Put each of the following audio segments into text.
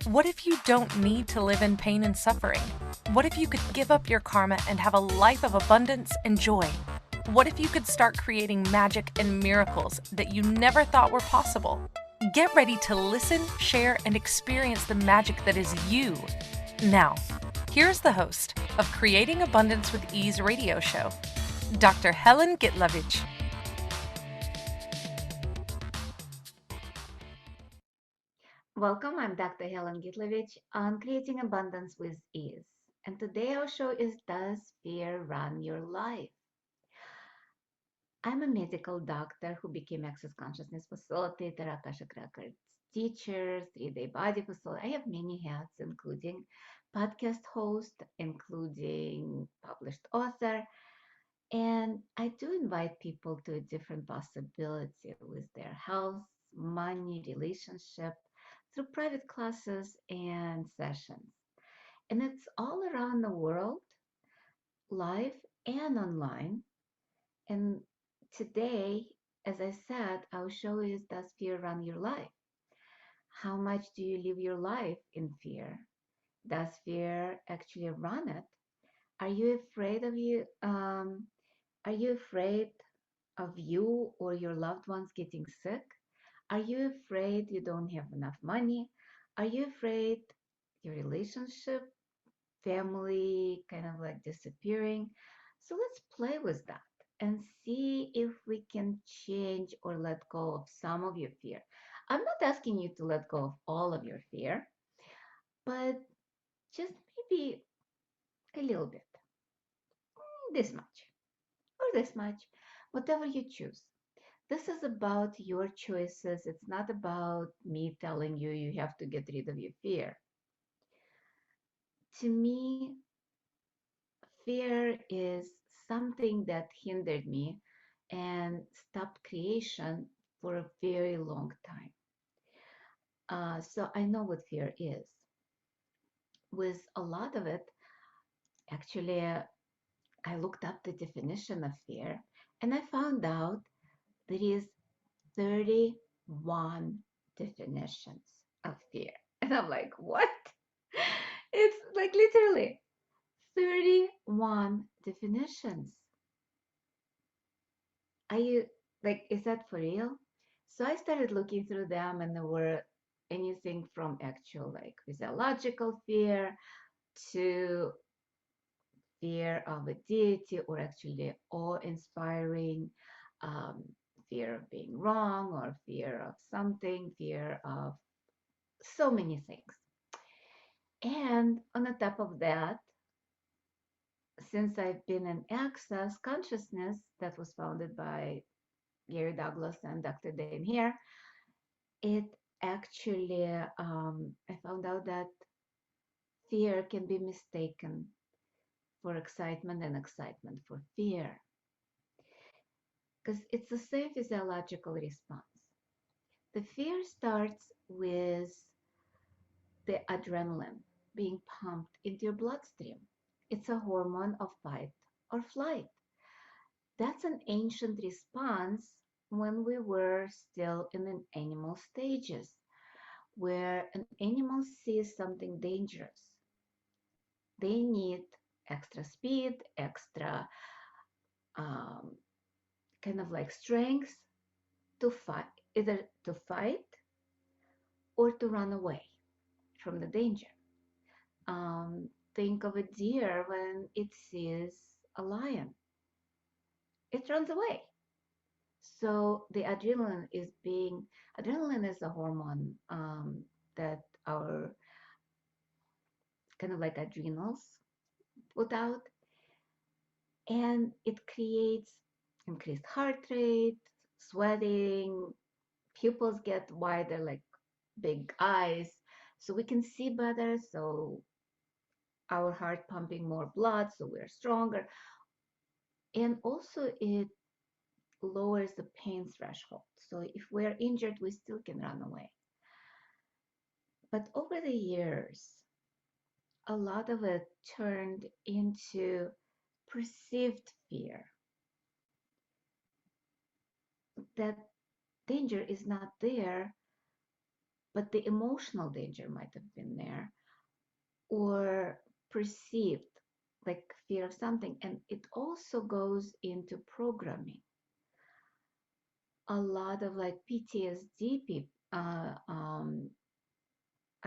What if you don't need to live in pain and suffering? What if you could give up your karma and have a life of abundance and joy? What if you could start creating magic and miracles that you never thought were possible? Get ready to listen, share, and experience the magic that is you. Now, here's the host of Creating Abundance with Ease radio show, Dr. Helen Gitlevich. Welcome, I'm Dr. Helen Gitlevich on Creating Abundance with Ease. And today our show is Does Fear Run Your Life? I'm a medical doctor who became Access Consciousness Facilitator, Akashic Records teacher, 3-day body facilitator. I have many hats, including podcast host, including published author. And I do invite people to a different possibility with their health, money, relationship through private classes and sessions. And it's all around the world, live and online. And today, as I said, our show is Does Fear Run Your Life? How much do you live your life in fear? Does fear actually run it? Are you afraid of you? Are you afraid of you or your loved ones getting sick? Are you afraid you don't have enough money? Are you afraid your relationship, family kind of like disappearing? So let's play with that and see if we can change or let go of some of your fear. I'm not asking you to let go of all of your fear, but just maybe a little bit, this much or this much, whatever you choose. This is about your choices. It's not about me telling you you have to get rid of your fear. To me, fear is something that hindered me and stopped creation for a very long time. So I know what fear is. With a lot of it, actually, I looked up the definition of fear and I found out there is 31 definitions of fear. And I'm like, what? It's like literally 31 definitions. Are you like, is that for real? So I started looking through them, and there were anything from actual like physiological fear to fear of a deity or actually awe-inspiring, um, fear of being wrong or fear of something, fear of so many things. And on the top of that, since I've been in Access Consciousness that was founded by Gary Douglas and Dr. Dane here, it actually, I found out that fear can be mistaken for excitement and excitement for fear because it's the same physiological response. The fear starts with the adrenaline being pumped into your bloodstream. It's a hormone of fight or flight. That's an ancient response when we were still in an animal stages, where an animal sees something dangerous. They need extra speed, extra um, kind of like strength to fight, either to fight or to run away from the danger. Think of a deer when it sees a lion, it runs away. So the adrenaline is a hormone that our kind of like adrenals put out, and it creates increased heart rate, sweating, pupils get wider like big eyes, so we can see better, so our heart pumping more blood, so we're stronger. And also it lowers the pain threshold. So if we're injured, we still can run away. But over the years, a lot of it turned into perceived fear that danger is not there, but the emotional danger might have been there, or perceived like fear of something. And it also goes into programming. A lot of like PTSD people, I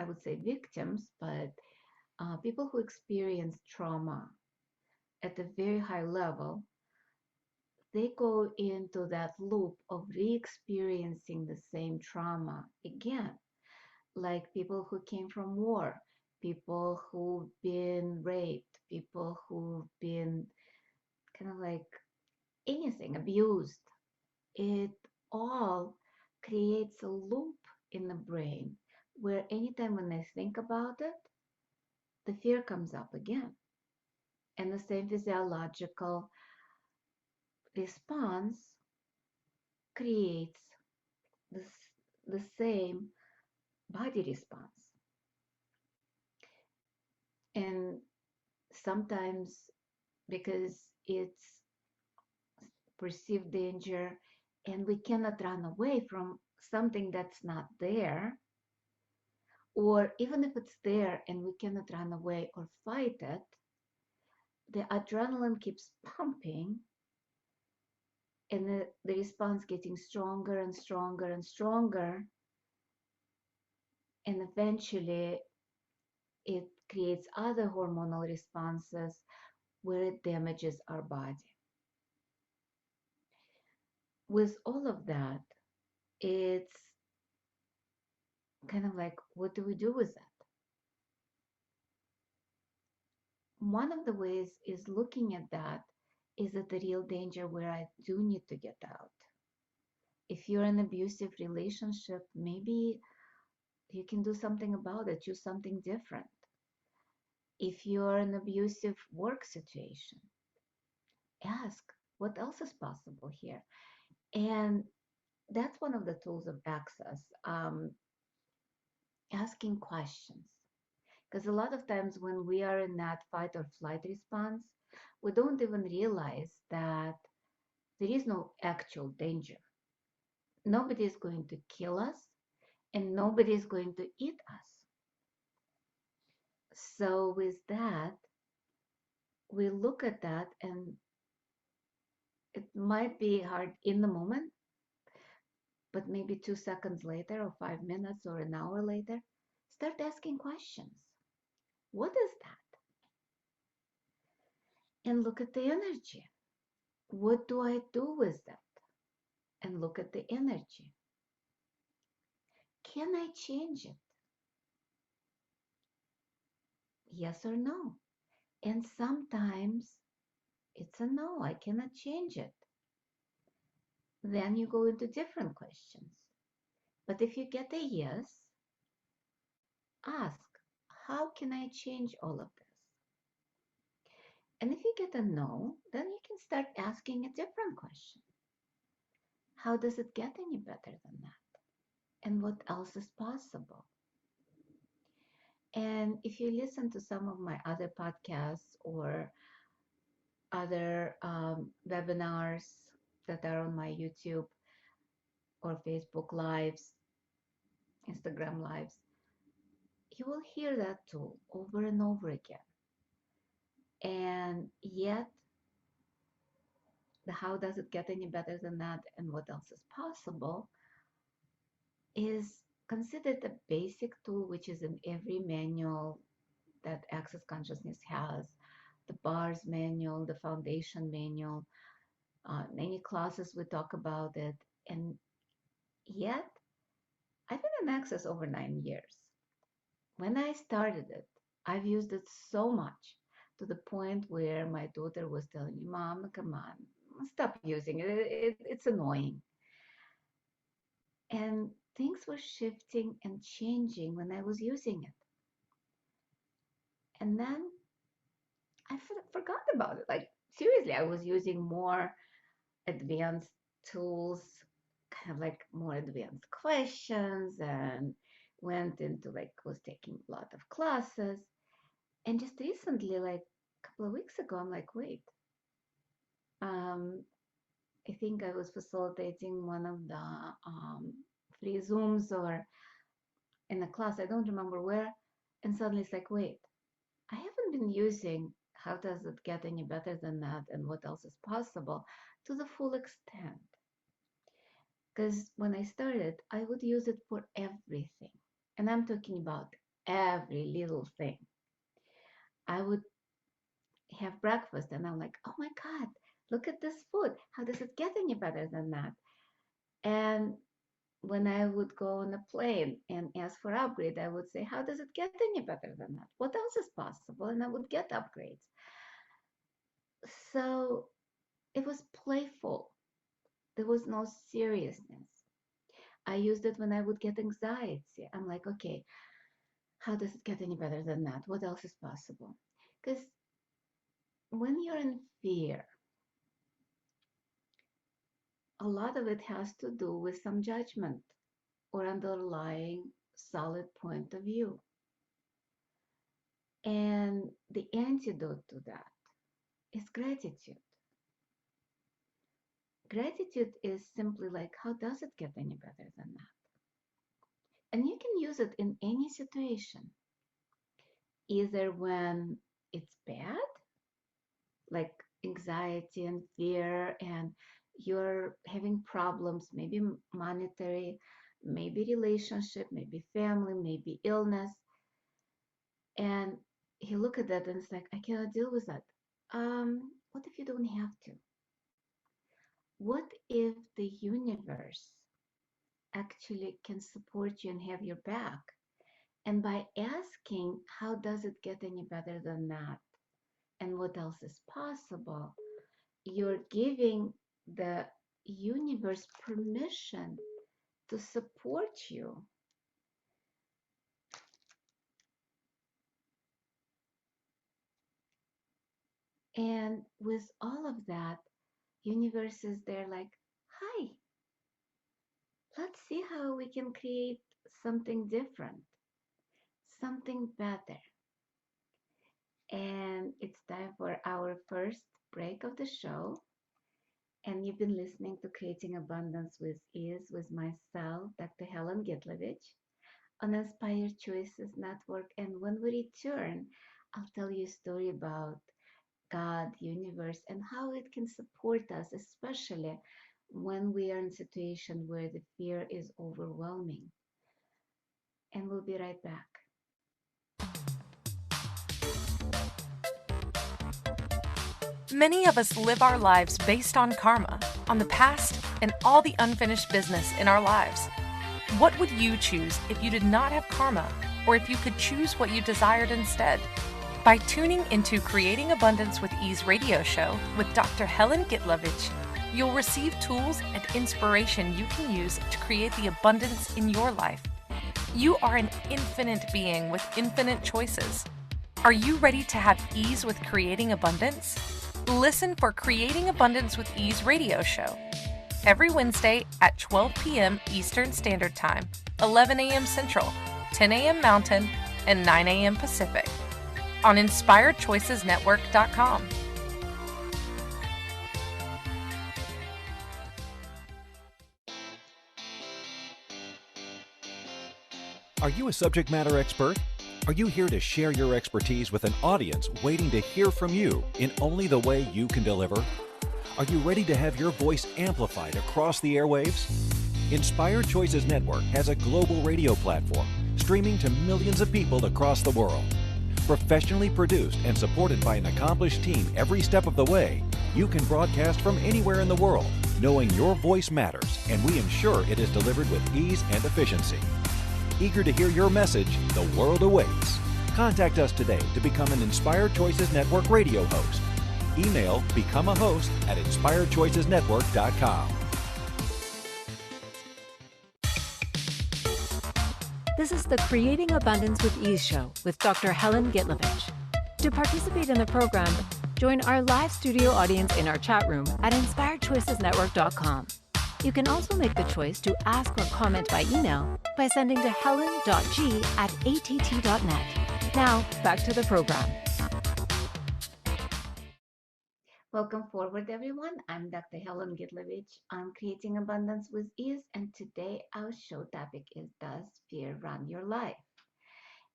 would say victims, but people who experience trauma at a very high level, they go into that loop of re-experiencing the same trauma again, like people who came from war, people who've been raped, people who've been kind of like anything, abused. It all creates a loop in the brain where anytime when they think about it, the fear comes up again. And the same physiological response creates this, the same body response. And sometimes because it's perceived danger and we cannot run away from something that's not there, or even if it's there and we cannot run away or fight it, the adrenaline keeps pumping and the response getting stronger and stronger and stronger, and eventually it creates other hormonal responses where it damages our body. With all of that, it's kind of like, what do we do with that? One of the ways is looking at that. Is it the real danger where I do need to get out? If you're in an abusive relationship, maybe you can do something about it, choose something different. If you're in an abusive work situation, ask what else is possible here. And that's one of the tools of access, asking questions. Because a lot of times when we are in that fight or flight response, we don't even realize that there is no actual danger. Nobody is going to kill us and nobody is going to eat us. So with that, we look at that and it might be hard in the moment, but maybe 2 seconds later or 5 minutes or an hour later, start asking questions. What is that? And look at the energy. What do I do with that? And look at the energy. Can I change it? Yes or no? And sometimes it's a no, I cannot change it. Then you go into different questions. But if you get a yes, ask, how can I change all of this? And if you get a no, then you can start asking a different question. How does it get any better than that? And what else is possible? And if you listen to some of my other podcasts or other webinars that are on my YouTube or Facebook Lives, Instagram Lives, you will hear that tool over and over again. And yet, the how does it get any better than that and what else is possible is considered a basic tool which is in every manual that Access Consciousness has, the BARS manual, the Foundation manual, many classes we talk about it. And yet, I've been in Access over 9 years. When I started it, I've used it so much to the point where my daughter was telling me, Mom, come on, stop using it. It's annoying. And things were shifting and changing when I was using it. And then I forgot about it. Like, seriously, I was using more advanced tools, kind of like more advanced questions, and went into like, was taking a lot of classes. And just recently, like a couple of weeks ago, I'm like, wait, I think I was facilitating one of the free Zooms or in a class, I don't remember where, and suddenly it's like, wait, I haven't been using how does it get any better than that and what else is possible to the full extent. Because when I started, I would use it for everything. And I'm talking about every little thing. I would have breakfast and I'm like, oh my God, look at this food. How does it get any better than that? And when I would go on a plane and ask for upgrade, I would say, how does it get any better than that? What else is possible? And I would get upgrades. So it was playful. There was no seriousness. I used it when I would get anxiety. I'm like, okay, how does it get any better than that? What else is possible? Because when you're in fear, a lot of it has to do with some judgment or underlying solid point of view. And the antidote to that is gratitude. Gratitude is simply like, how does it get any better than that? And you can use it in any situation, either when it's bad, like anxiety and fear, and you're having problems, maybe monetary, maybe relationship, maybe family, maybe illness. And you look at that and it's like, I cannot deal with that. What if you don't have to? What if the universe actually can support you and have your back? And by asking, how does it get any better than that? And what else is possible? You're giving the universe permission to support you. And with all of that, universe is there like, hi, let's see how we can create something different, something better. And it's time for our first break of the show. And you've been listening to Creating Abundance with Ease with myself, Dr. Helen Gitlevich, on Inspired Choices Network. And when we return, I'll tell you a story about God, universe, and how it can support us, especially when we are in a situation where the fear is overwhelming. And we'll be right back. Many of us live our lives based on karma, on the past, and all the unfinished business in our lives. What would you choose if you did not have karma, or if you could choose what you desired instead? By tuning into Creating Abundance with Ease radio show with Dr. Helen Gitlevich, you'll receive tools and inspiration you can use to create the abundance in your life. You are an infinite being with infinite choices. Are you ready to have ease with creating abundance? Listen for Creating Abundance with Ease radio show every Wednesday at 12 p.m. Eastern Standard Time, 11 a.m. Central, 10 a.m. Mountain, and 9 a.m. Pacific on InspiredChoicesNetwork.com. Are you a subject matter expert? Are you here to share your expertise with an audience waiting to hear from you in only the way you can deliver? Are you ready to have your voice amplified across the airwaves? Inspired Choices Network has a global radio platform streaming to millions of people across the world. Professionally produced and supported by an accomplished team every step of the way, you can broadcast from anywhere in the world, knowing your voice matters, and we ensure it is delivered with ease and efficiency. Eager to hear your message, the world awaits. Contact us today to become an Inspired Choices Network radio host. Email becomeahost@inspiredchoicesnetwork.com. This is the Creating Abundance with Ease show with Dr. Helen Gitlevich. To participate in the program, join our live studio audience in our chat room at inspiredchoicesnetwork.com. You can also make the choice to ask or comment by email by sending to helen.g@att.net. Now, back to the program. Welcome forward, everyone. I'm Dr. Helen Gitlevich on Creating Abundance with Ease, and today our our show topic is, does fear run your life?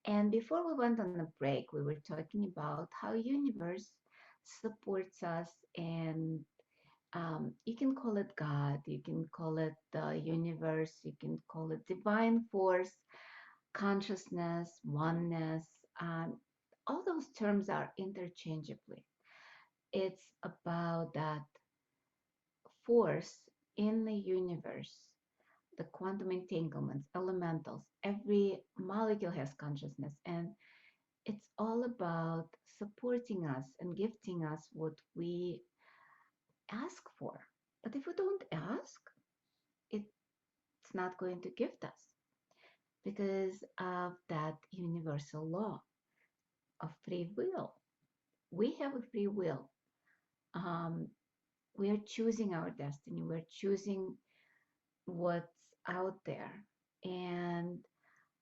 And before we went on a break, we were talking about how universe supports us, and you can call it God, you can call it the universe, you can call it divine force, consciousness, oneness. All those terms are interchangeably. It's about that force in the universe, the quantum entanglements, elementals. Every molecule has consciousness, and it's all about supporting us and gifting us what we ask for. But if we don't ask, it's not going to gift us because of that universal law of free will. We have a free will. Um, we are choosing our destiny. We're choosing what's out there. And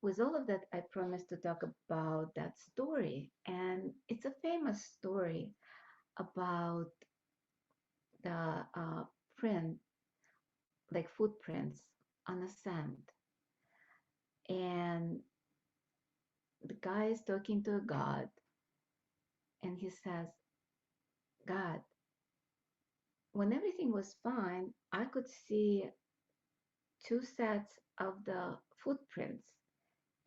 with all of that, I promised to talk about that story. And it's a famous story about the print, like footprints on the sand. And the guy is talking to a God, and he says, God, when everything was fine, I could see two sets of the footprints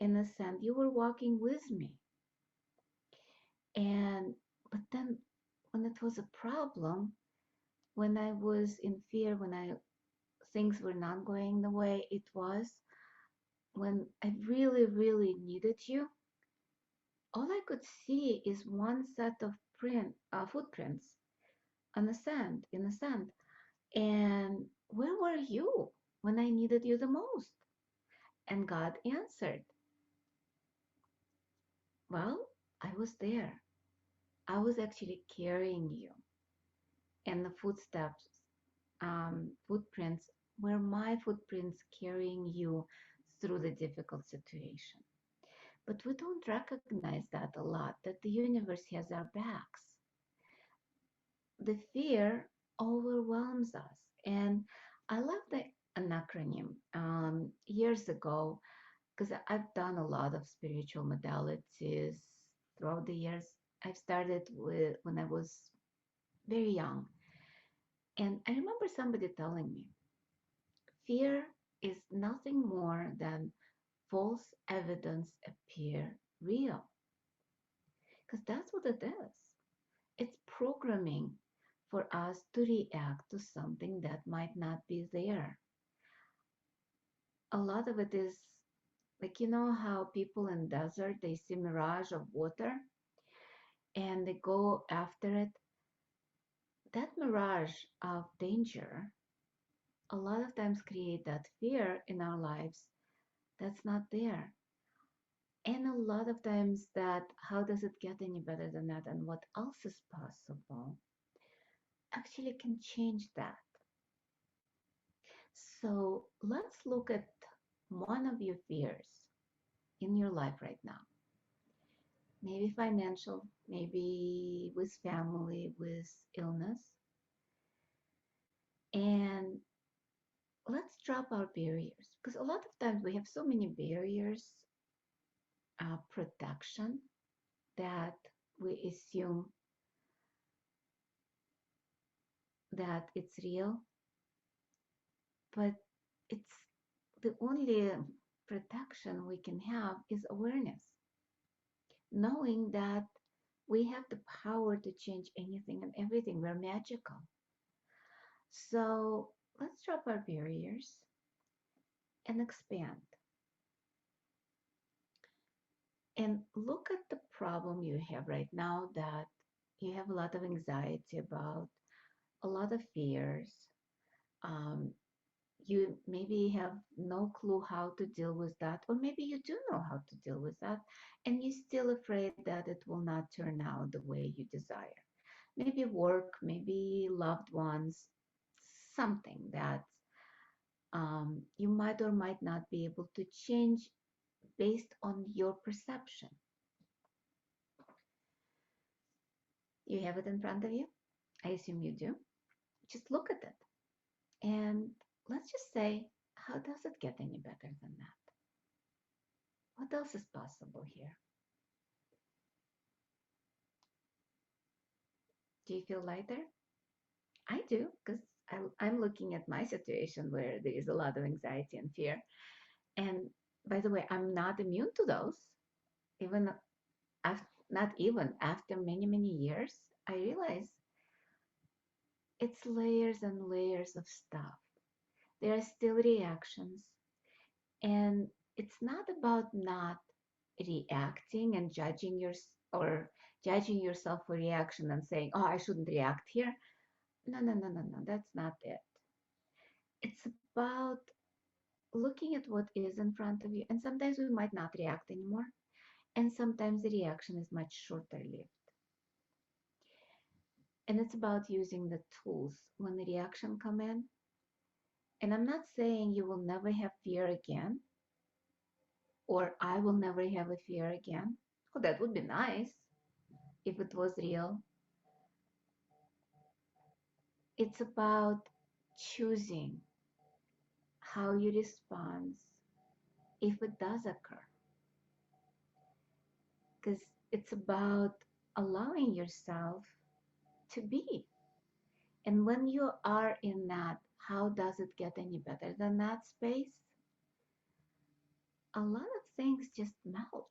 in the sand. You were walking with me. And but then when it was a problem, when I was in fear, when I things were not going the way it was, when I really, really needed you, all I could see is one set of footprints on the sand, in the sand. And where were you when I needed you the most? And God answered, well, I was there. I was actually carrying you. And the footprints were my footprints carrying you through the difficult situation. But we don't recognize that a lot, that the universe has our backs. The fear overwhelms us. And I love an acronym. Years ago, because I've done a lot of spiritual modalities throughout the years. I've started with when I was very young. And I remember somebody telling me, fear is nothing more than false evidence appear real. Because that's what it is. It's programming for us to react to something that might not be there. A lot of it is like, you know how people in desert, they see mirage of water and they go after it. That mirage of danger a lot of times create that fear in our lives that's not there. And a lot of times that, how does it get any better than that, and what else is possible, actually can change that. So let's look at one of your fears in your life right now. Maybe financial, maybe with family, with illness. And let's drop our barriers, because a lot of times we have so many barriers, protection, that we assume that it's real, but it's the only protection we can have is awareness, knowing that we have the power to change anything and everything. We're magical. So let's drop our barriers and expand. And look at the problem you have right now, that you have a lot of anxiety about, a lot of fears. Um, you maybe have no clue how to deal with that, or maybe you do know how to deal with that, and you're still afraid that it will not turn out the way you desire. Maybe work, maybe loved ones, something that you might or might not be able to change based on your perception. You have it in front of you? I assume you do. Just look at it. And let's just say, how does it get any better than that? What else is possible here? Do you feel lighter? I do, because I'm looking at my situation where there is a lot of anxiety and fear. And by the way, I'm not immune to those. Even after, not even after many, many years, I realize it's layers and layers of stuff. There are still reactions. And it's not about not reacting and judging or judging yourself for reaction and saying, oh, I shouldn't react here. No, no, no, no, no. That's not it. It's about looking at what is in front of you. And sometimes we might not react anymore. And sometimes the reaction is much shorter lived. And it's about using the tools when the reaction come in. And I'm not saying you will never have fear again, or I will never have a fear again. Oh, that would be nice if it was real. It's about choosing how you respond if it does occur. Because it's about allowing yourself to be. And when you are in that, how does it get any better than that space? A lot of things just melt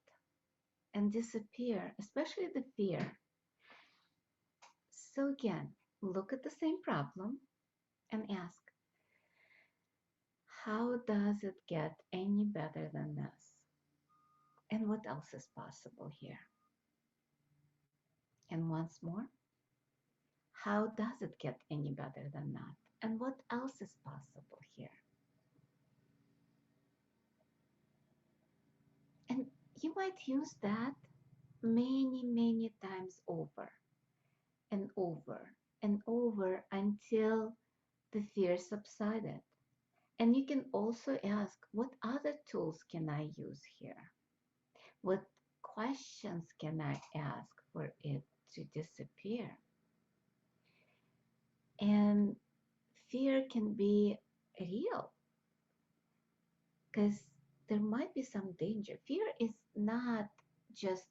and disappear, especially the fear. So again, look at the same problem and ask, how does it get any better than this? And what else is possible here? And once more, how does it get any better than that? And what else is possible here? And you might use that many, many times over and over and over until the fear subsided. And you can also ask, what other tools can I use here? What questions can I ask for it to disappear? And fear can be real because there might be some danger. Fear is not just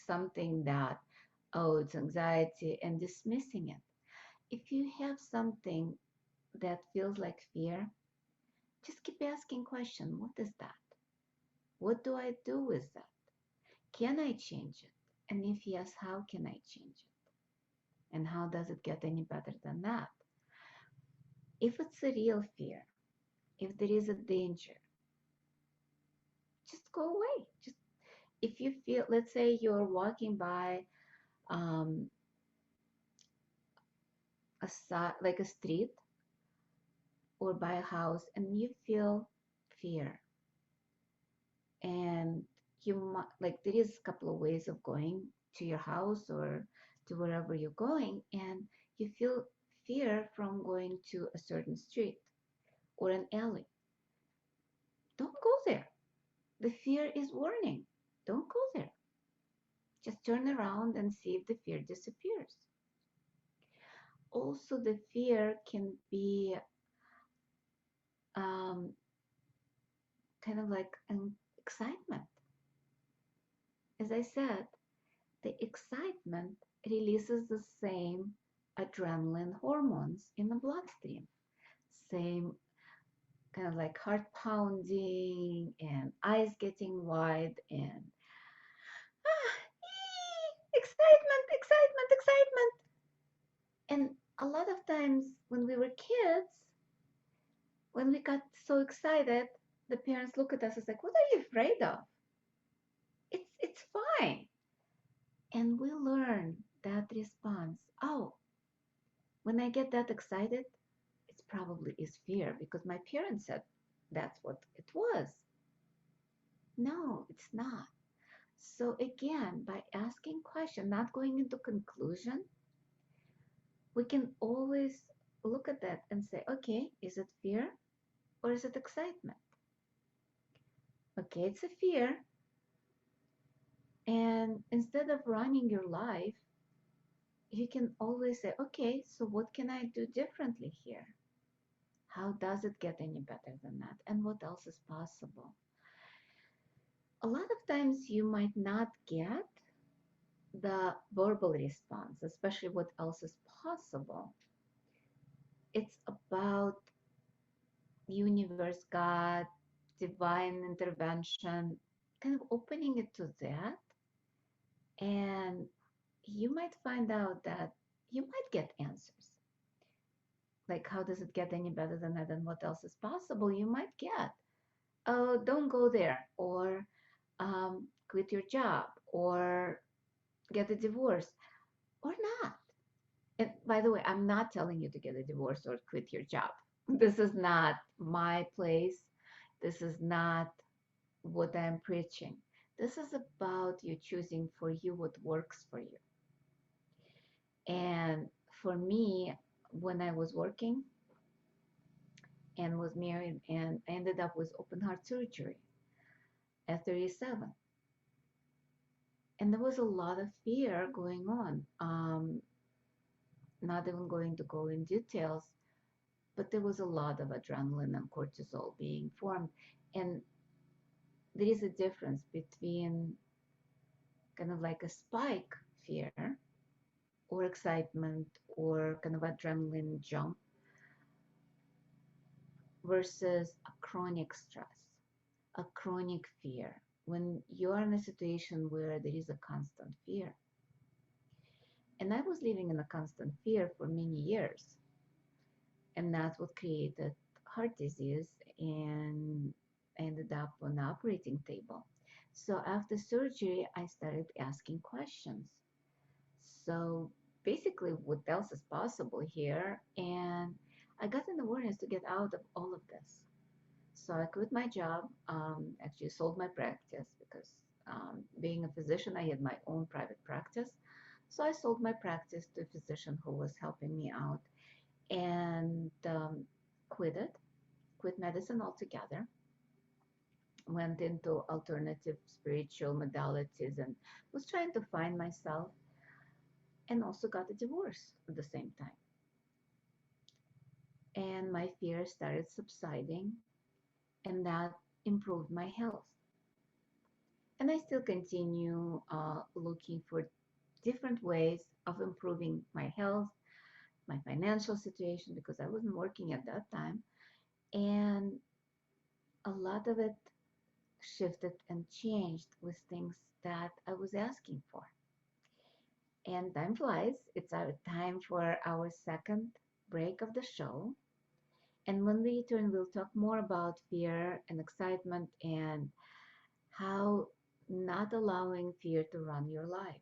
something that, oh, it's anxiety and dismissing it. If you have something that feels like fear, just keep asking questions. What is that? What do I do with that? Can I change it? And if yes, how can I change it? And how does it get any better than that? If it's a real fear, if there is a danger, just go away. Just if you feel, let's say you're walking by like a street or by a house and you feel fear, and you might, like, there is a couple of ways of going to your house or to wherever you're going, and you feel fear from going to a certain street or an alley. Don't go there. The fear is warning. Don't go there. Just turn around and see if the fear disappears. Also, the fear can be kind of like an excitement. As I said, the excitement releases the same adrenaline hormones in the bloodstream. Same kind of like heart pounding and eyes getting wide and excitement, excitement, excitement. And a lot of times when we were kids, when we got so excited, the parents look at us and like, what are you afraid of? It's fine. And we learn that response. Oh, when I get that excited, it probably is fear because my parents said that's what it was. No, it's not. So again, by asking questions, not going into conclusion, we can always look at that and say, okay, is it fear or is it excitement? Okay, it's a fear. And instead of running your life, you can always say, okay, so what can I do differently here? How does it get any better than that? And what else is possible? A lot of times you might not get the verbal response, especially what else is possible. It's about universe, God, divine intervention, kind of opening it to that. And you might find out that you might get answers. Like, how does it get any better than that? And what else is possible? You might get, oh, don't go there, or quit your job, or get a divorce, or not. And by the way, I'm not telling you to get a divorce or quit your job. This is not my place. This is not what I'm preaching. This is about you choosing for you what works for you. And for me, when I was working and was married and ended up with open heart surgery at 37, and there was a lot of fear going on. Not even going to go in details, but there was a lot of adrenaline and cortisol being formed. And there is a difference between kind of like a spike fear or excitement or kind of adrenaline jump versus a chronic stress, a chronic fear. When you're in a situation where there is a constant fear. And I was living in a constant fear for many years. And that's what created heart disease and ended up on the operating table. So after surgery, I started asking questions. So basically, what else is possible here? And I got an awareness to get out of all of this. So I quit my job, actually sold my practice because being a physician, I had my own private practice. So I sold my practice to a physician who was helping me out and quit medicine altogether, went into alternative spiritual modalities and was trying to find myself, and also got a divorce at the same time. And my fear started subsiding, and that improved my health. And I still continue looking for different ways of improving my health, my financial situation, because I wasn't working at that time. And a lot of it shifted and changed with things that I was asking for. And time flies. It's our time for our second break of the show. And when we return, we'll talk more about fear and excitement and how not allowing fear to run your life.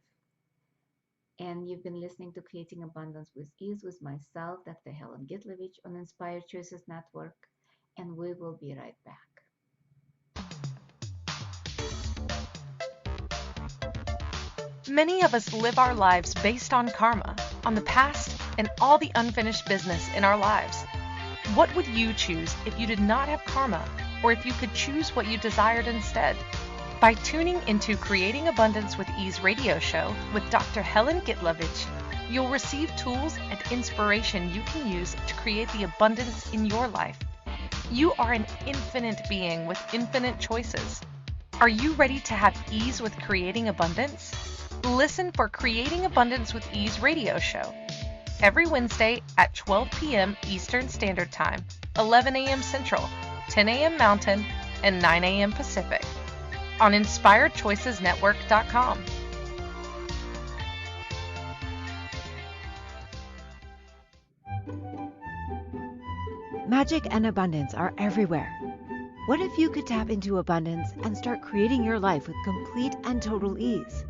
And you've been listening to Creating Abundance with Ease with myself, Dr. Helen Gitlevich, on Inspired Choices Network. And we will be right back. Many of us live our lives based on karma, on the past, and all the unfinished business in our lives. What would you choose if you did not have karma, or if you could choose what you desired instead? By tuning into Creating Abundance with Ease radio show with Dr. Helen Gitlevich, you'll receive tools and inspiration you can use to create the abundance in your life. You are an infinite being with infinite choices. Are you ready to have ease with creating abundance? Listen for Creating Abundance with Ease radio show every Wednesday at 12 p.m. Eastern Standard Time, 11 a.m. Central, 10 a.m. Mountain, and 9 a.m. Pacific on InspiredChoicesNetwork.com. Magic and abundance are everywhere. What if you could tap into abundance and start creating your life with complete and total ease?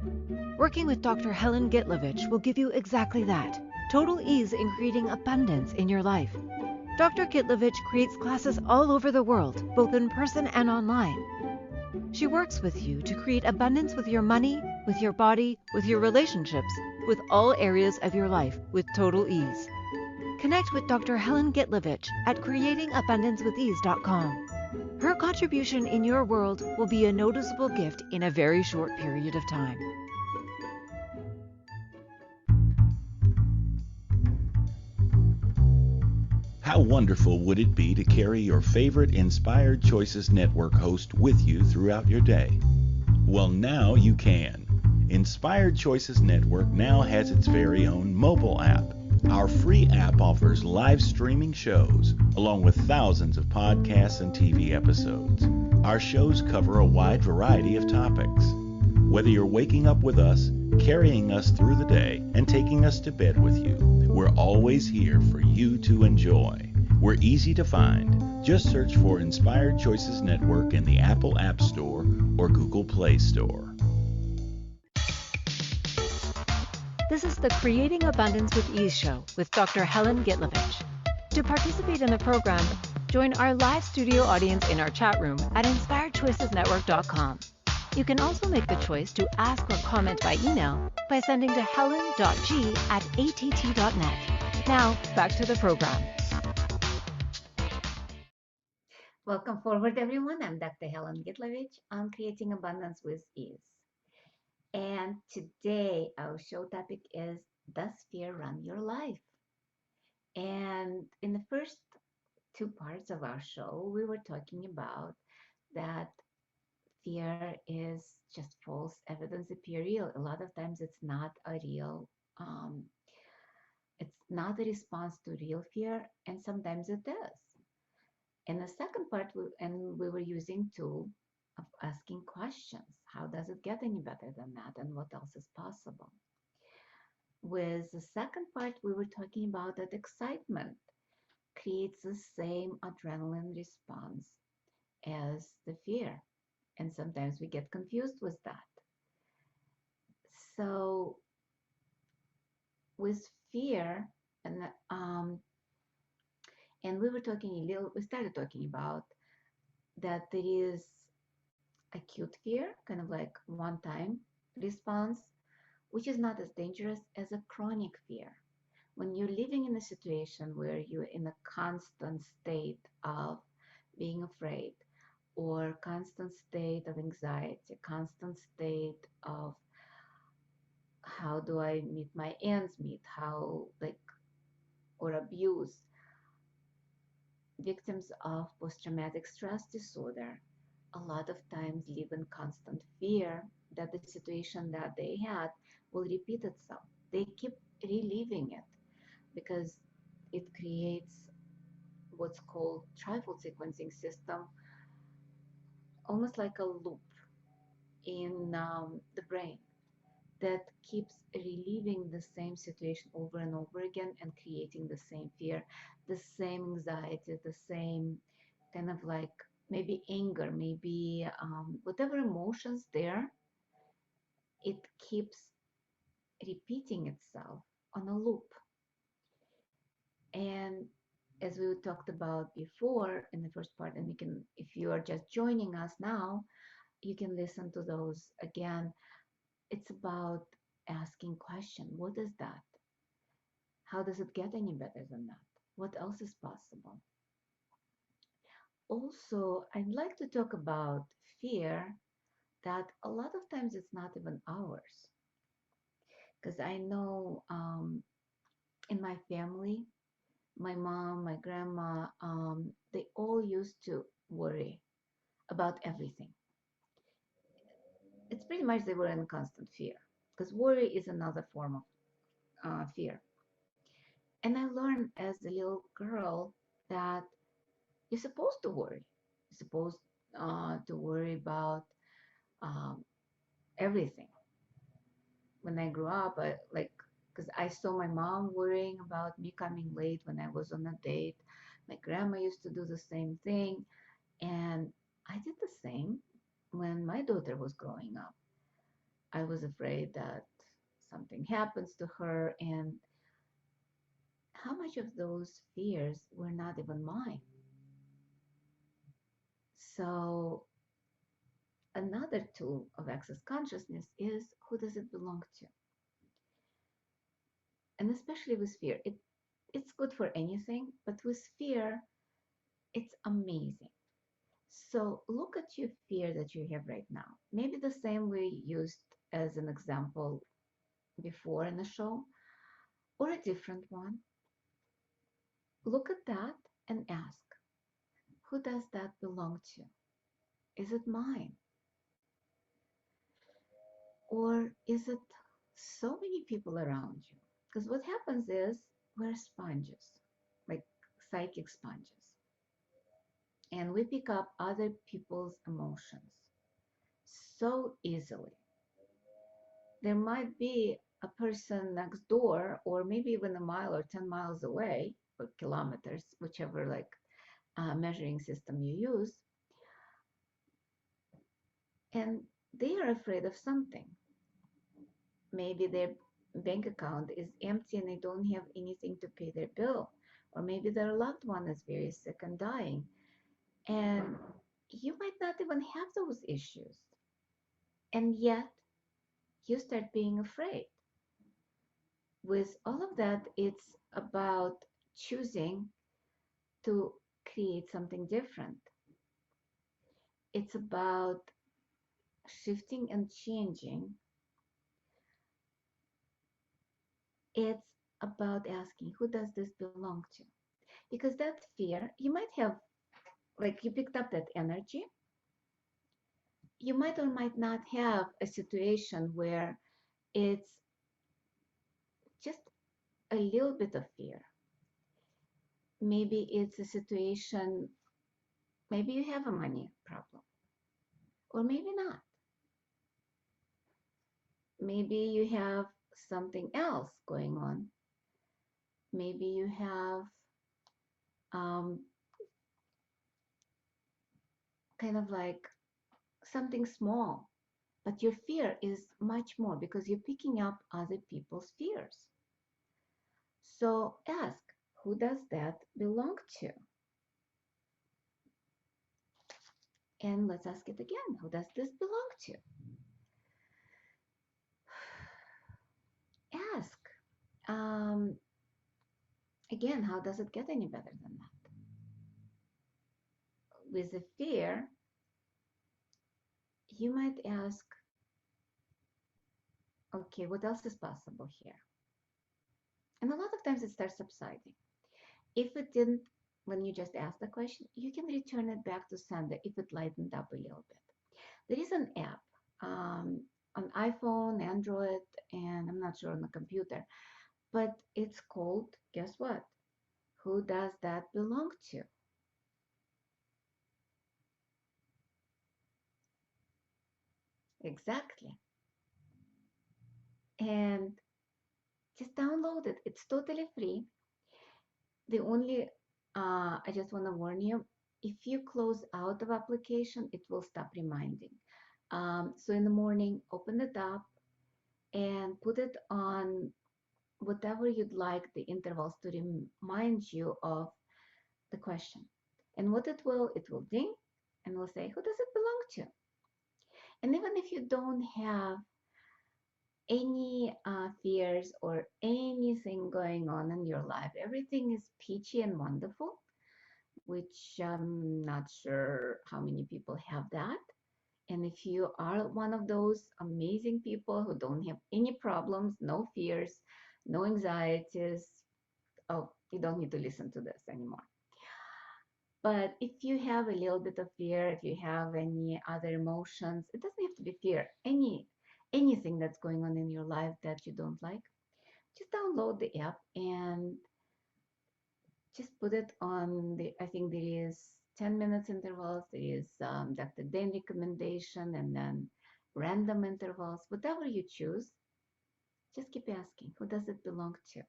Working with Dr. Helen Gitlevich will give you exactly that, total ease in creating abundance in your life. Dr. Gitlevich creates classes all over the world, both in person and online. She works with you to create abundance with your money, with your body, with your relationships, with all areas of your life with total ease. Connect with Dr. Helen Gitlevich at creatingabundancewithease.com. Her contribution in your world will be a noticeable gift in a very short period of time. How wonderful would it be to carry your favorite Inspired Choices Network host with you throughout your day? Well, now you can. Inspired Choices Network now has its very own mobile app. Our free app offers live streaming shows, along with thousands of podcasts and TV episodes. Our shows cover a wide variety of topics. Whether you're waking up with us, carrying us through the day, and taking us to bed with you, we're always here for you to enjoy. We're easy to find. Just search for Inspired Choices Network in the Apple App Store or Google Play Store. This is the Creating Abundance with Ease show with Dr. Helen Gitlevich. To participate in the program, join our live studio audience in our chat room at inspiredchoicesnetwork.com. You can also make the choice to ask or comment by email by sending to helen.g@att.net. Now, back to the program. Welcome forward, everyone. I'm Dr. Helen Gitlevich on Creating Abundance with Ease. And today our show topic is, does fear run your life? And in the first two parts of our show, we were talking about that fear is just false evidence appear real. A lot of times it's not a real, it's not a response to real fear, and sometimes it does. In the second part, we were using tool of asking questions. How does it get any better than that, and what else is possible? With the second part, we were talking about that excitement creates the same adrenaline response as the fear. And sometimes we get confused with that. So with fear, and we started talking about that there is acute fear, kind of like one-time response, which is not as dangerous as a chronic fear. When you're living in a situation where you're in a constant state of being afraid, or constant state of anxiety, constant state of how do I meet my ends meet, or abuse. Victims of post-traumatic stress disorder a lot of times live in constant fear that the situation that they had will repeat itself. They keep reliving it because it creates what's called trifle sequencing system, almost like a loop in the brain that keeps reliving the same situation over and over again and creating the same fear, the same anxiety, the same kind of like maybe anger, maybe whatever emotions there, it keeps repeating itself on a loop. And as we talked about before in the first part, and if you are just joining us now, you can listen to those again. It's about asking question. What is that? How does it get any better than that? What else is possible? Also, I'd like to talk about fear that a lot of times it's not even ours. Because I know in my family, my mom, my grandma, they all used to worry about everything. It's pretty much they were in constant fear, because worry is another form of fear. And I learned as a little girl that you're supposed to worry. You're supposed to worry about um, everything. When I grew up, because I saw my mom worrying about me coming late when I was on a date. My grandma used to do the same thing. And I did the same when my daughter was growing up. I was afraid that something happens to her, and how much of those fears were not even mine. So another tool of access consciousness is, who does it belong to? And especially with fear, it's good for anything, but with fear, it's amazing. So look at your fear that you have right now. Maybe the same we used as an example before in the show, or a different one. Look at that and ask, who does that belong to? Is it mine? Or is it so many people around you? Because what happens is we're sponges, like psychic sponges, and we pick up other people's emotions so easily. There might be a person next door, or maybe even a mile or 10 miles away, or kilometers, whichever measuring system you use, and they are afraid of something. Maybe their bank account is empty and they don't have anything to pay their bill, or maybe their loved one is very sick and dying, and you might not even have those issues, and yet you start being afraid. With all of that, it's about choosing to create something different. It's about shifting and changing. It's about asking, who does this belong to? Because that fear, you might have, like, you picked up that energy. You might or might not have a situation where it's just a little bit of fear. Maybe it's a situation, maybe you have a money problem, or maybe not. Maybe you have something else going on. Maybe you have kind of like something small, but your fear is much more because you're picking up other people's fears. So ask, who does that belong to? And let's ask it again, who does this belong to? Ask. Again, how does it get any better than that? With the fear, you might ask, okay, what else is possible here? And a lot of times it starts subsiding. If it didn't, when you just ask the question, you can return it back to sender if it lightened up a little bit. There is an app on iPhone, Android, and I'm not sure on the computer, but it's called, guess what? Who does that belong to? Exactly. And just download it. It's totally free. The only, I just want to warn you, if you close out of application, it will stop reminding. So in the morning, open it up and put it on whatever you'd like the intervals to remind you of the question. And what it will ding and will say, who does it belong to? And even if you don't have any fears or anything going on in your life, everything is peachy and wonderful, which I'm not sure how many people have that. And if you are one of those amazing people who don't have any problems, no fears, no anxieties, oh, you don't need to listen to this anymore. But if you have a little bit of fear, if you have any other emotions, it doesn't have to be fear, anything that's going on in your life that you don't like, just download the app and just put it on I think there is 10 minutes intervals, there is Dr. Dan recommendation, and then random intervals, whatever you choose, just keep asking, who does it belong to?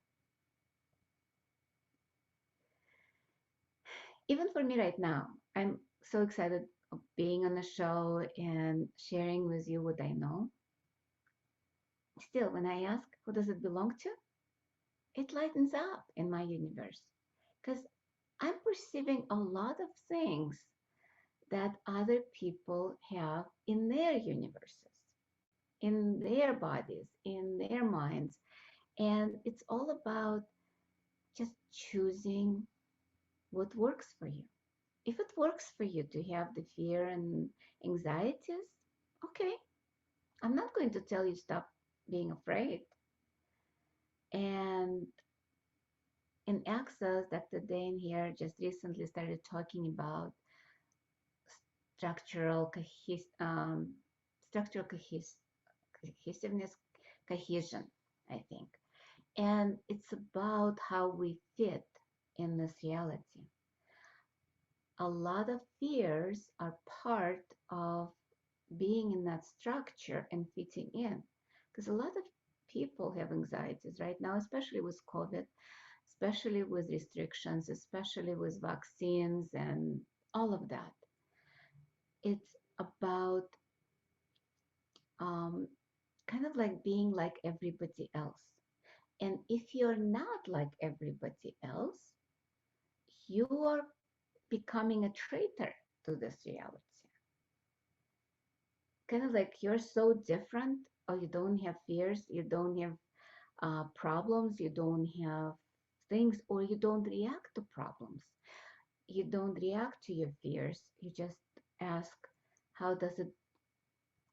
Even for me right now, I'm so excited of being on the show and sharing with you what I know. Still, when I ask, who does it belong to? It lightens up in my universe because I'm perceiving a lot of things that other people have in their universes, in their bodies, in their minds. And it's all about just choosing what works for you. If it works for you to have the fear and anxieties, okay, I'm not going to tell you stop being afraid. And In Access, Dr. Dane here just recently started talking about structural structural cohesiveness, cohesion, I think. And it's about how we fit in this reality. A lot of fears are part of being in that structure and fitting in. Because a lot of people have anxieties right now, especially with COVID, especially with restrictions, especially with vaccines and all of that. It's about um, kind of like being like everybody else. And if you're not like everybody else, you are becoming a traitor to this reality. Kind of like you're so different, or you don't have fears, you don't have problems, you don't have things, or you don't react to problems. You don't react to your fears. You just ask, how does it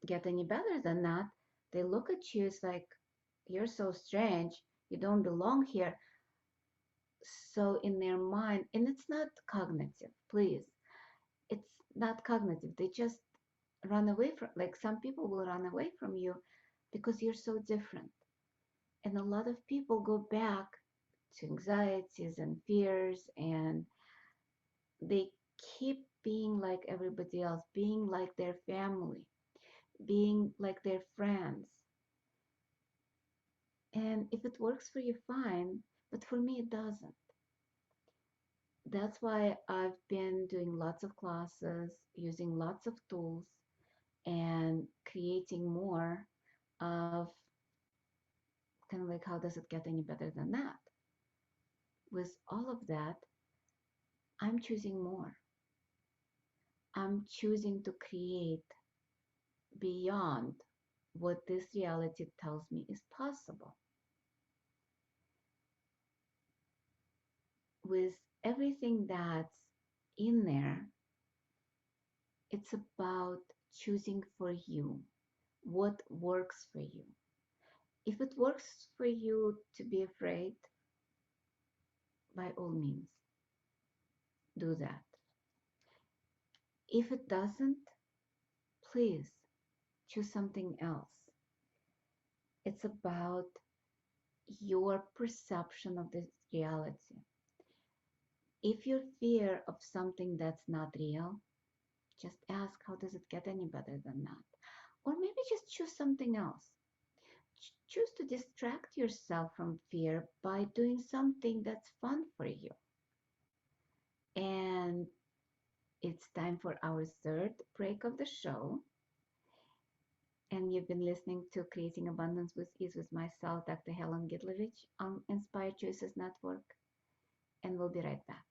get any better than that? They look at you, it's like, you're so strange, you don't belong here. So in their mind, and it's not cognitive, please. It's not cognitive. They just run away from, like some people will run away from you because you're so different. And a lot of people go back to anxieties and fears, and they keep being like everybody else, being like their family, being like their friends. And if it works for you, fine, but for me, it doesn't. That's why I've been doing lots of classes, using lots of tools, and creating more of kind of like, how does it get any better than that? With all of that, I'm choosing more. I'm choosing to create beyond what this reality tells me is possible. With everything that's in there, it's about choosing for you what works for you. If it works for you to be afraid, by all means, do that. If it doesn't, please choose something else. It's about your perception of this reality. If you fear of something that's not real, just ask, how does it get any better than that? Or maybe just choose something else. Choose to distract yourself from fear by doing something that's fun for you. And it's time for our third break of the show. And you've been listening to Creating Abundance with Ease with myself, Dr. Helen Gitlevich, on Inspired Choices Network. And we'll be right back.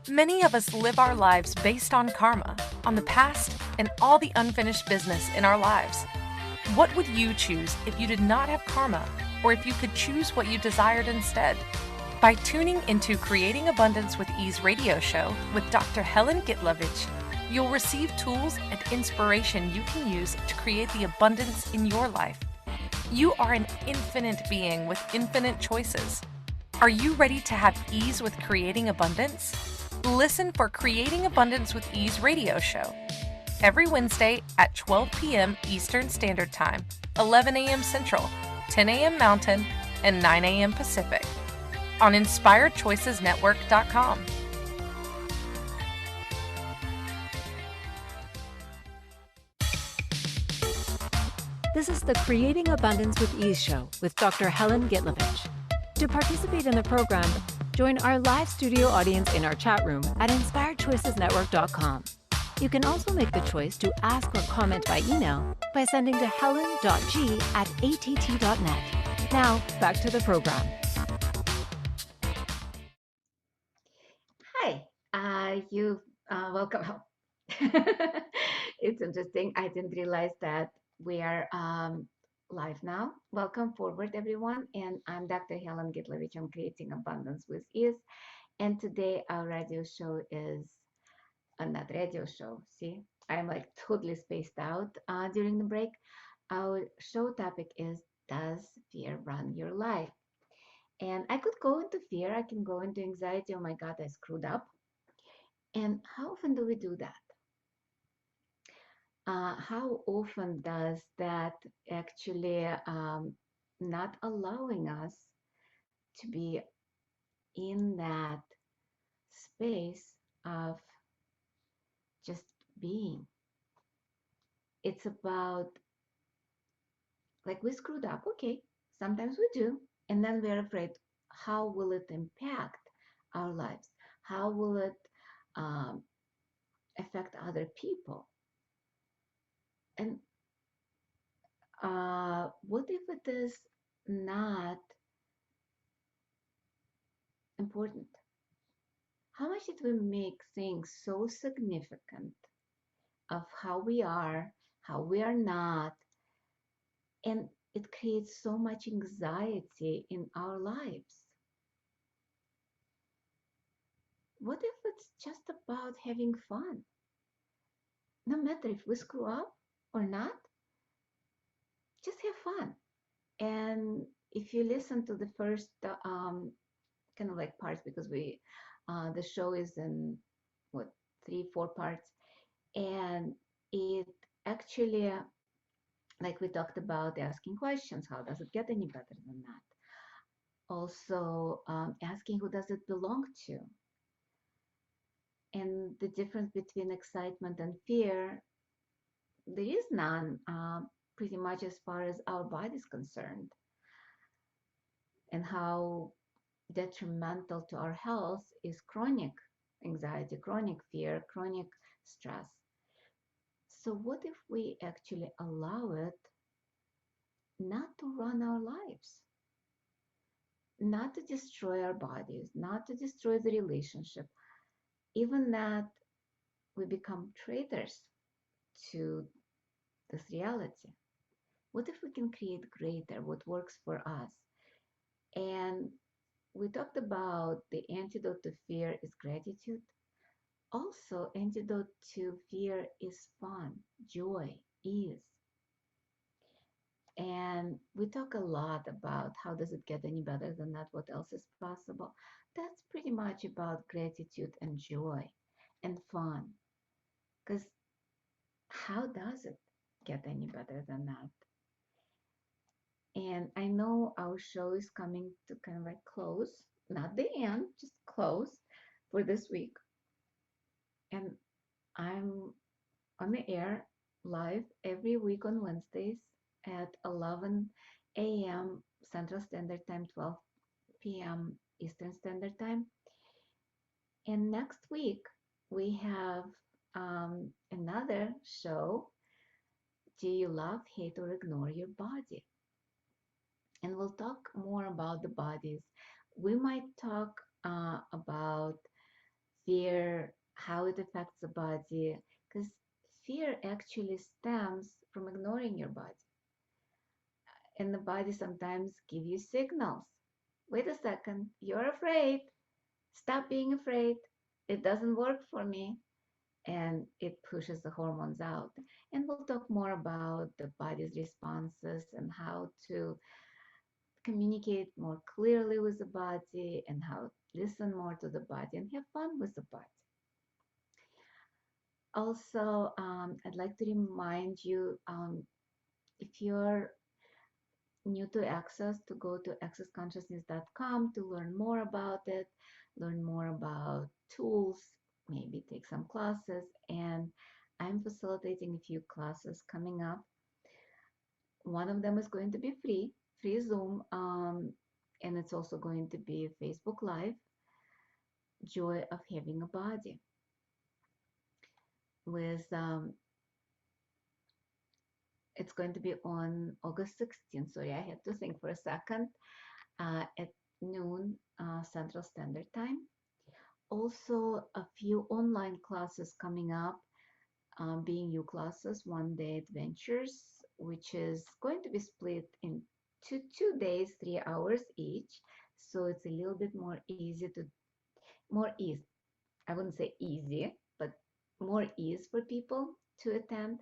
Many of us live our lives based on karma, on the past, and all the unfinished business in our lives. What would you choose if you did not have karma, or if you could choose what you desired instead? By tuning into Creating Abundance with Ease radio show with Dr. Helen Gitlevich, you'll receive tools and inspiration you can use to create the abundance in your life. You are an infinite being with infinite choices. Are you ready to have ease with creating abundance? Listen for Creating Abundance with Ease radio show every Wednesday at 12 p.m. Eastern Standard Time, 11 a.m. Central, 10 a.m. Mountain, and 9 a.m. Pacific on InspiredChoicesNetwork.com. This is the Creating Abundance with Ease show with Dr. Helen Gitlevich. To participate in the program, join our live studio audience in our chat room at InspiredChoicesNetwork.com. You can also make the choice to ask or comment by email by sending to helen.g@att.net. Now, back to the program. Hi, welcome. It's interesting. I didn't realize that we are live now. Welcome forward, everyone. And I'm Dr. Helen Gitlevich. I'm Creating Abundance with Ease. And today our radio show is not radio show. See, I'm like totally spaced out during the break. Our show topic is does fear run your life? And I could go into fear, I can go into anxiety, oh my God, I screwed up. And how often do we do that? How often does that actually not allowing us to be in that space of just being? It's about, like, we screwed up, okay, sometimes we do, and then we're afraid, how will it impact our lives? How will it um, affect other people? And what if it is not important? How much did we make things so significant of how we are not, and it creates so much anxiety in our lives? What if it's just about having fun? No matter if we screw up or not, just have fun. And if you listen to the first kind of like parts, because the show is in what, 3, 4 parts, and it actually, like we talked about asking questions, how does it get any better than that? Also, asking who does it belong to, and the difference between excitement and fear. There is none, pretty much, as far as our body is concerned, and how detrimental to our health is chronic anxiety, chronic fear, chronic stress. So what if we actually allow it not to run our lives, not to destroy our bodies, not to destroy the relationship, even that we become traitors to this reality? What if we can create greater, what works for us? And we talked about the antidote to fear is gratitude. Also, antidote to fear is fun, joy, ease. And we talk a lot about how does it get any better than that, what else is possible. That's pretty much about gratitude and joy and fun. Because how does it get any better than that? And I know our show is coming to kind of like close, not the end, just close for this week. And I'm on the air live every week on Wednesdays at 11 a.m. Central Standard Time, 12 p.m. Eastern Standard Time. And next week, we have another show, Do You Love, Hate, or Ignore Your Body? And we'll talk more about the bodies. We might talk about fear, how it affects the body, because fear actually stems from ignoring your body. And the body sometimes give you signals. Wait a second, you're afraid. Stop being afraid. It doesn't work for me. And it pushes the hormones out. And we'll talk more about the body's responses and how to communicate more clearly with the body, and how to listen more to the body and have fun with the body. Also, I'd like to remind you, if you're new to Access, to go to accessconsciousness.com to learn more about it, learn more about tools, maybe take some classes. And I'm facilitating a few classes coming up. One of them is going to be free Zoom, and it's also going to be Facebook Live, Joy of Having a Body, with it's going to be on August 16th. Sorry, I had to think for a second, at noon Central Standard Time. Also, a few online classes coming up, being you classes, 1-day adventures, which is going to be split in two days, 3 hours each. So it's a little bit more ease. I wouldn't say easy, but more ease for people to attend.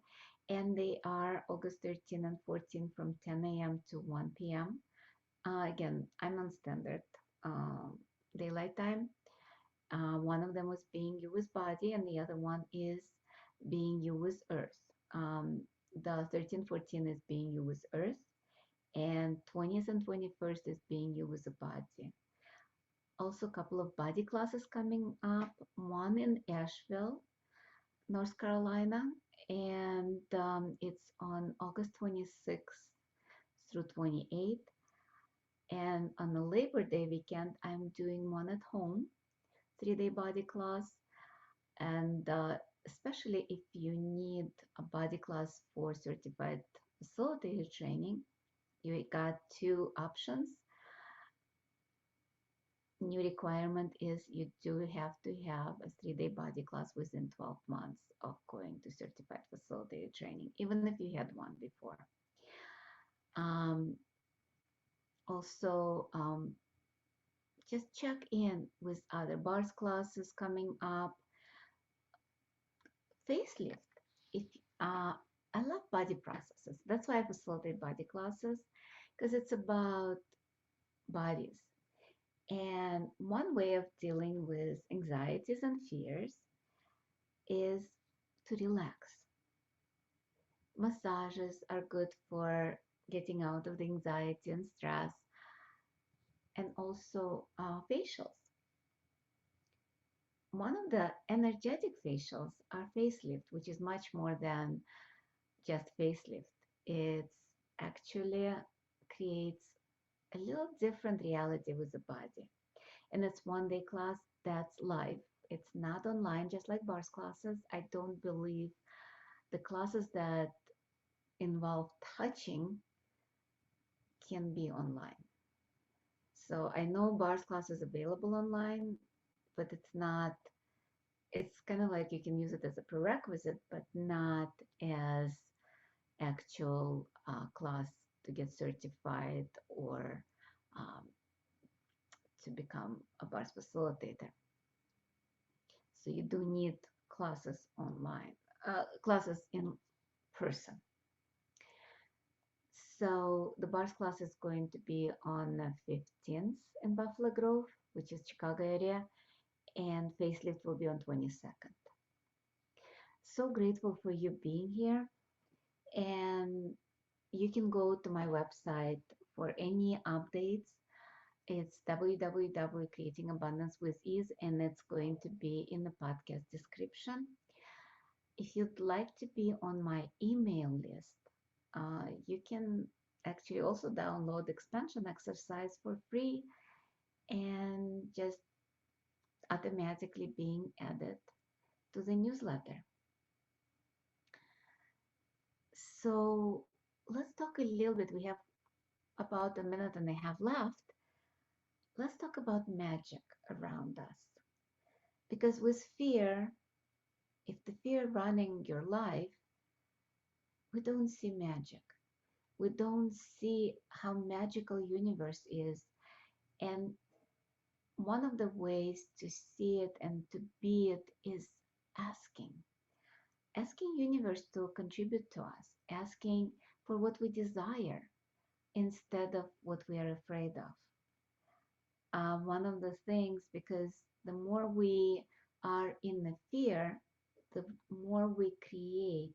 And they are August 13 and 14 from 10 a.m. to 1 p.m. Again, I'm on standard daylight time. One of them was Being You with Body, and the other one is Being You with Earth. The 13, 14 is Being You with Earth, and 20th and 21st is Being You with the Body. Also, a couple of body classes coming up, one in Asheville, North Carolina, and it's on August 26th through 28th. And on the Labor Day weekend, I'm doing one at home, 3-day body class. And especially if you need a body class for certified facilitator training, you got two options. New requirement is you do have to have a 3-day body class within 12 months of going to certified facilitator training, even if you had one before. Also, just check in with other bars classes coming up. Facelift. If I love body processes, that's why I facilitate body classes, because it's about bodies. And one way of dealing with anxieties and fears is to relax. Massages are good for getting out of the anxiety and stress, and also facials. One of the energetic facials are facelift, which is much more than just facelift. It actually creates a little different reality with the body. And it's 1-day class that's live. It's not online, just like bars classes. I don't believe the classes that involve touching can be online. So I know bars class is available online, but it's kind of like you can use it as a prerequisite, but not as actual class to get certified or to become a bars facilitator. So you do need classes online, classes in person. So the bars class is going to be on the 15th in Buffalo Grove, which is Chicago area, and facelift will be on 22nd. So grateful for you being here, and you can go to my website for any updates. It's www.creatingabundancewithease, and it's going to be in the podcast description. If you'd like to be on my email list, you can actually also download the expansion exercise for free and just automatically being added to the newsletter. So let's talk a little bit. We have about a minute and a half left. Let's talk about magic around us. Because with fear, if the fear running your life, we don't see magic. We don't see how magical universe is. And one of the ways to see it and to be it is asking universe to contribute to us, asking for what we desire instead of what we are afraid of. One of the things, because the more we are in the fear, the more we create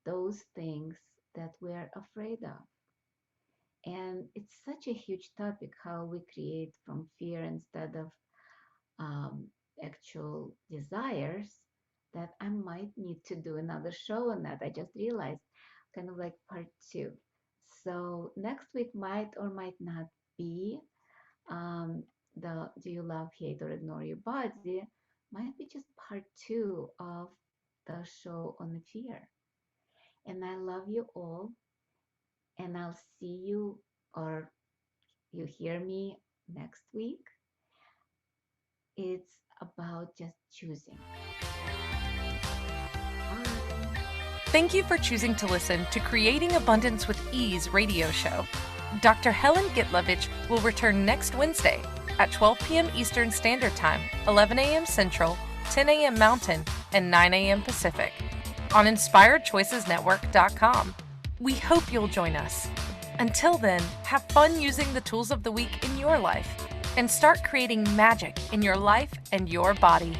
those things that we're afraid of. And it's such a huge topic, how we create from fear instead of actual desires, that I might need to do another show on that. I just realized, kind of like part 2. So next week might or might not be the Do You Love, Hate, or Ignore Your Body? Might be just part 2 of the show on the fear. And I love you all, and I'll see you, or you hear me next week. It's about just choosing. Bye. Thank you for choosing to listen to Creating Abundance with Ease radio show. Dr. Helen Gitlevich will return next Wednesday at 12 p.m. Eastern Standard Time, 11 a.m. Central, 10 a.m. Mountain, and 9 a.m. Pacific. on InspiredChoicesNetwork.com. We hope you'll join us. Until then, have fun using the tools of the week in your life and start creating magic in your life and your body.